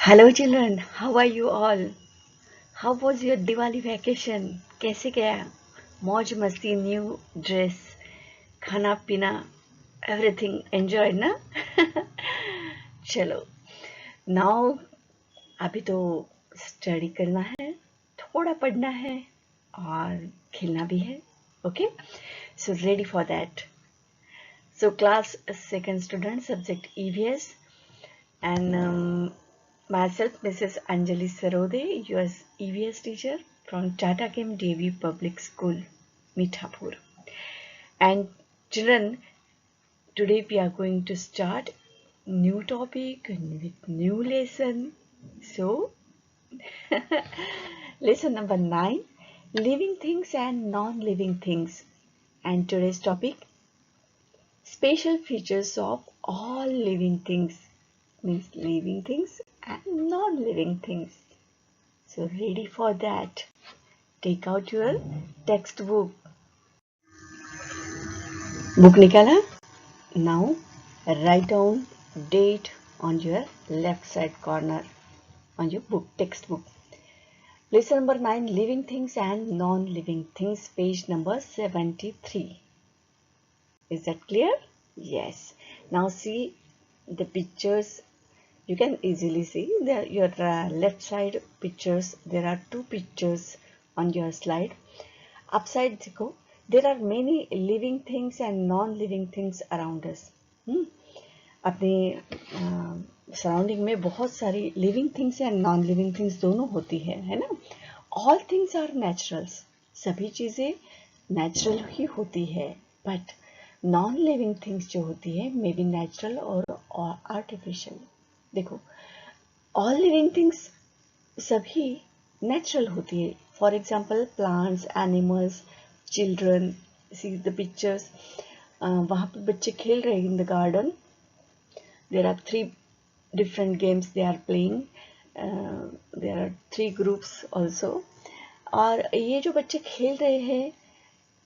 Hello children, how are you all? How was your Diwali vacation? कैसे गया? मौज मस्ती, न्यू ड्रेस, खाना पीना, everything enjoy ना? चलो, now अभी तो स्टडी करना है, थोड़ा पढ़ना है और खेलना भी है, okay? So ready for that. So class second student subject EVS and myself, Mrs. Anjali Sarode, your EVS teacher from Tata Kim Devi Public School, Mithapur. And children, today we are going to start new topic with new lesson. So, lesson number 9, living things and non-living things. And today's topic, special features of all living things, means living things and non-living things. So ready for that? Take out your textbook. Book nikala? Now write down date on your left side corner on your book textbook. Lesson number 9, living things and non-living things, page number 73. Is that clear? Yes. Now see the pictures. You can easily see your left side pictures. There are two pictures on your slide. Upside देखो, there are many living things and non-living things around us. अपने surrounding में बहुत सारी living things and non living things दोनों होती है ना? All things are naturals, सभी चीज़ें नेचुरल ही होती है, बट नॉन लिविंग थिंग्स जो होती है मे बी नेचुरल और आर्टिफिशियल. देखो, ऑल लिविंग थिंग्स सभी नेचुरल होती है. For example plants, animals, children, see the pictures. वहाँ पे बच्चे खेल रहे हैं in the garden. There are 3 different games they are playing. There are 3 groups also. और ये जो बच्चे खेल रहे हैं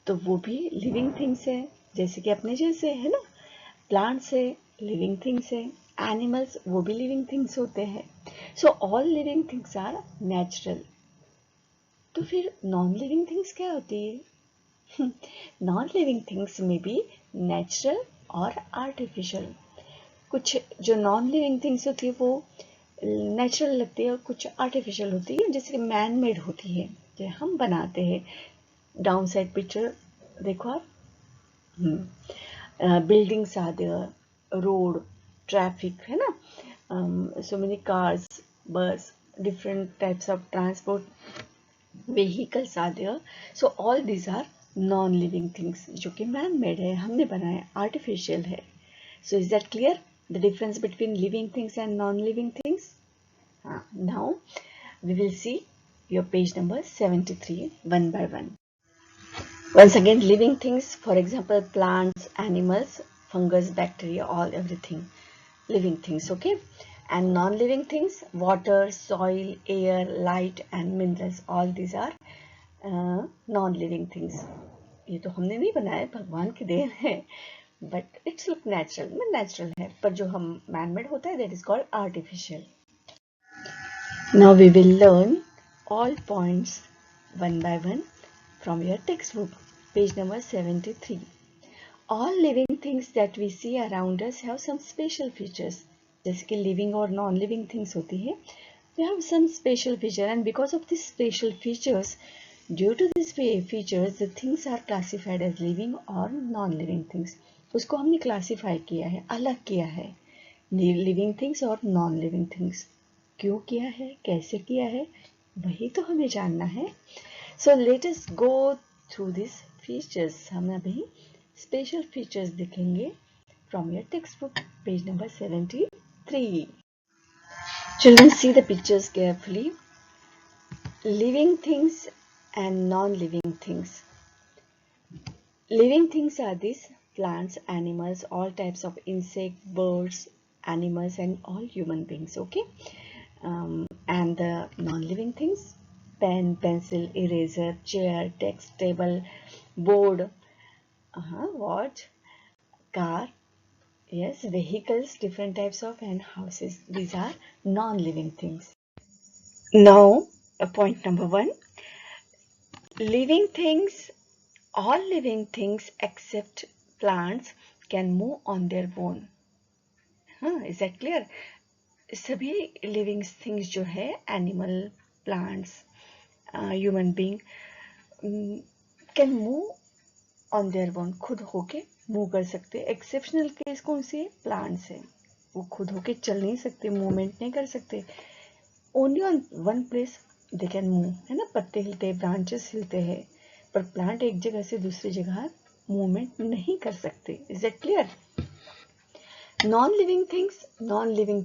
तो वो भी लिविंग थिंग्स है, जैसे कि अपने जैसे है ना. प्लांट्स है, लिविंग थिंग्स है. एनिमल्स, वो भी लिविंग थिंग्स होते हैं. So all living things are natural. तो फिर नॉन लिविंग थिंग्स क्या होती है? नॉन लिविंग थिंग्स में भी नेचुरल और आर्टिफिशियल. कुछ जो नॉन लिविंग थिंग्स होती है वो नेचुरल लगती है और कुछ आर्टिफिशियल होती है, जैसे कि मैन मेड होती है, जो हम बनाते हैं. डाउन साइड पिक्चर देखो आप. Buildings are there, road, traffic है ना. So many cars, bus, different types of transport vehicles are there. So all these are non-living things जो कि man made है, हमने बनाया, artificial है. So is that clear? The difference between living things and non-living things? Now we will see your page number 73 one by one. Once again, living things, for example, plants, animals, fungus, bacteria, all everything. Living things, okay? And non-living things, water, soil, air, light and minerals, all these are non-living things. ये तो हमने नहीं बनाया, भगवान की देन है, but it's look natural. में नेचुरल है, पर जो हम मैन मेड होता है that is called artificial. Now we will learn all points one by one from your textbook, page number 73. All living things that we see around us have some special features. जैसे कि living और non living things होती है, they have some special feature, and because of these special features, due to these features, the things are classified as living or non-living things. उसको हमने classify किया है, अलग किया है, लिविंग थिंग्स और नॉन लिविंग थिंग्स. क्यों किया है, कैसे किया है, वही तो हमें जानना है. So let us go through this features. हम अभी स्पेशल फीचर्स देखेंगे from your textbook, page number 73. Children, see the pictures carefully. Living things and non-living things. Living things are these plants, animals, all types of insect, birds, animals and all human beings, okay? And the non-living things, pen, pencil, eraser, chair, desk, table, board, watch, car, Yes, vehicles, different types of, and houses. These are non-living things. Now, point number one, living things, all living things except plants can move on their own. हाँ, is that clear? सभी living things जो है, animal, plants, human being, can move on their own, खुद होके move कर सकते हैं. Exceptional case कौन सी है? प्लांट्स है. वो खुद होके चल नहीं सकते, मूवमेंट नहीं कर सकते. Only on one place they can move, है ना. पत्ते हिलते, ब्रांचेस हिलते हैं, पर प्लांट एक जगह से दूसरी जगह मूवमेंट नहीं कर सकते. Is that clear? non-living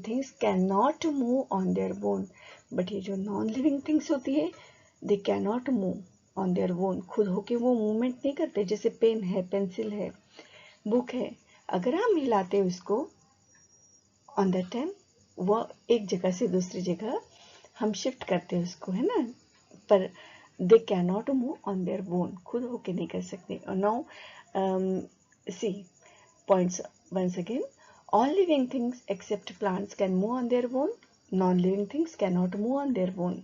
things cannot move on their own. But ये जो non-living things होती है, they cannot move on their own. खुद होके वो मूवमेंट नहीं करते. जैसे पेन है, पेंसिल है, बुक है, अगर हम हिलाते उसको ऑन दैट टाइम, वो एक जगह से दूसरी जगह हम शिफ्ट करते हैं उसको, है ना. पर they cannot move on their own, खुद होके नहीं कर सकते. और now see points once again. All living things except plants can move on their own. Non-living things cannot move on their own.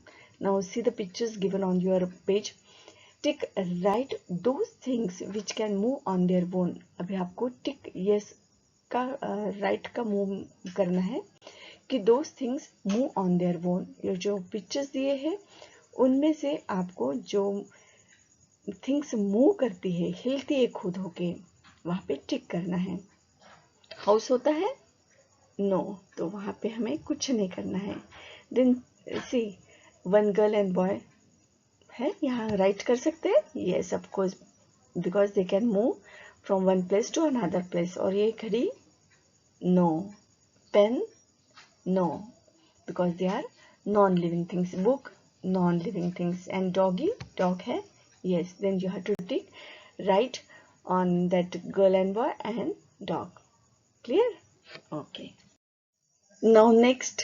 Now see the pictures given on your page. Tick right those things which can move on their own. अभी आपको tick yes का right का move करना है कि those things move on their own. ये जो pictures दिए हैं उनमें से आपको जो things move करती है, हिलती है खुद होके, वहाँ पे टिक करना है. हाउस होता है? नो, तो वहाँ पे हमें कुछ नहीं करना है. Then see, one girl and boy है, यहाँ राइट कर सकते हैं. Yes, of course, because they can move from one place to another place. और ये खड़ी? No. Pen? No, because they are non living things. Book? Non living things. And doggy? Dog है? Yes. Then you have to tick right on that girl and boy and dog. Clear? Okay. Now next,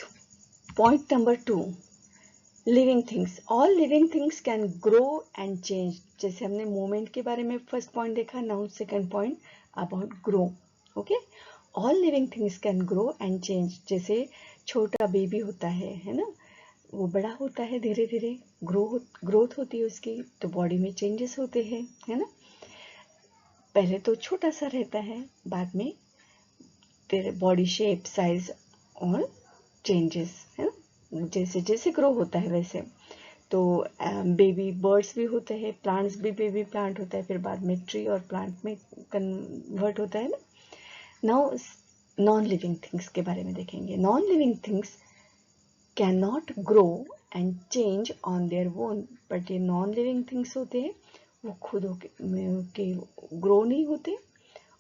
point number 2, living things. All living things can grow and change. जैसे हमने movement के बारे में first point देखा, now second point about grow. Okay? All living things can grow and change. जैसे छोटा baby होता है ना, वो बड़ा होता है धीरे धीरे, ग्रोथ होती है उसकी, तो बॉडी में चेंजेस होते हैं, है ना. पहले तो छोटा सा रहता है, बाद में तेरे बॉडी शेप, साइज और चेंजेस, है ना. जैसे जैसे ग्रो होता है वैसे. तो बेबी बर्ड्स भी होते हैं, प्लांट्स भी बेबी प्लांट होता है, फिर बाद में ट्री और प्लांट में कन्वर्ट होता है ना. नाउ नॉन लिविंग थिंग्स के बारे में देखेंगे. Non living things can not grow and change on their own. But ये नॉन लिविंग थिंग्स होते हैं, वो खुद के ग्रो नहीं होते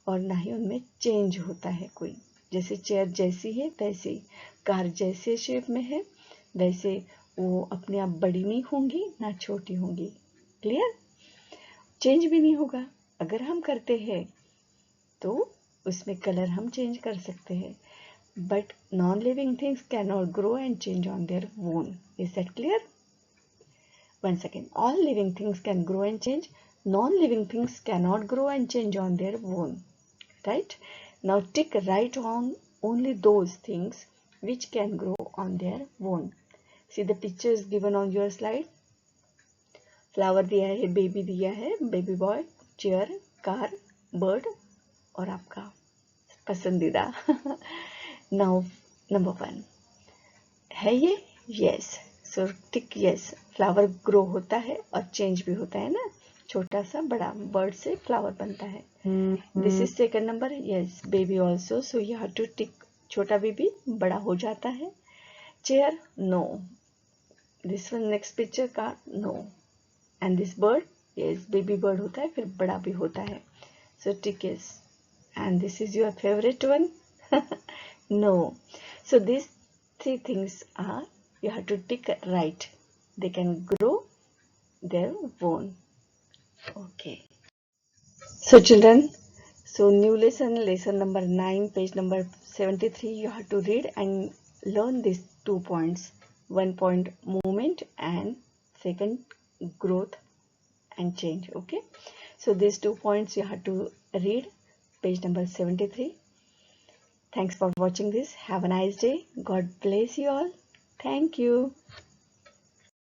और ना ही उनमें चेंज होता है कोई. जैसे चेयर जैसी है तैसी, कार जैसे शेप में है वैसे वो अपने आप बड़ी नहीं होंगी ना छोटी होंगी. क्लियर? चेंज भी नहीं होगा. अगर हम करते हैं तो उसमें कलर हम चेंज कर सकते हैं. But non living things can not grow and change on their own. Is that clear? Once again, all living things can grow and change. Non-living things cannot grow and change on their own. Right? Now tick right on only those things which can grow on their own. See the pictures given on your slide. Flower दिया है, baby दिया है, baby boy, chair, car, bird और आपका पसंदीदा. Now number 1 है ये. Yes, सो tick yes. Flower grow होता है और चेंज भी होता है ना, छोटा सा बड़ा बर्ड से फ्लावर बनता है. This is second number. Yes, baby also, so you have to tick. छोटा बेबी बड़ा हो जाता है. Chair? No. This one next picture का? No. And this bird? Yes, baby bird होता है फिर बड़ा भी होता है. So tick yes. And this is your favourite one? No. So this 3 things are, you have to tick right. They can grow their own. Okay. So children, so new lesson number 9, page number 73, you have to read and learn these 2 points. 1 point movement and second growth and change. Okay. So these 2 points you have to read, page number 73. Thanks for watching this. Have a nice day. God bless you all. Thank you.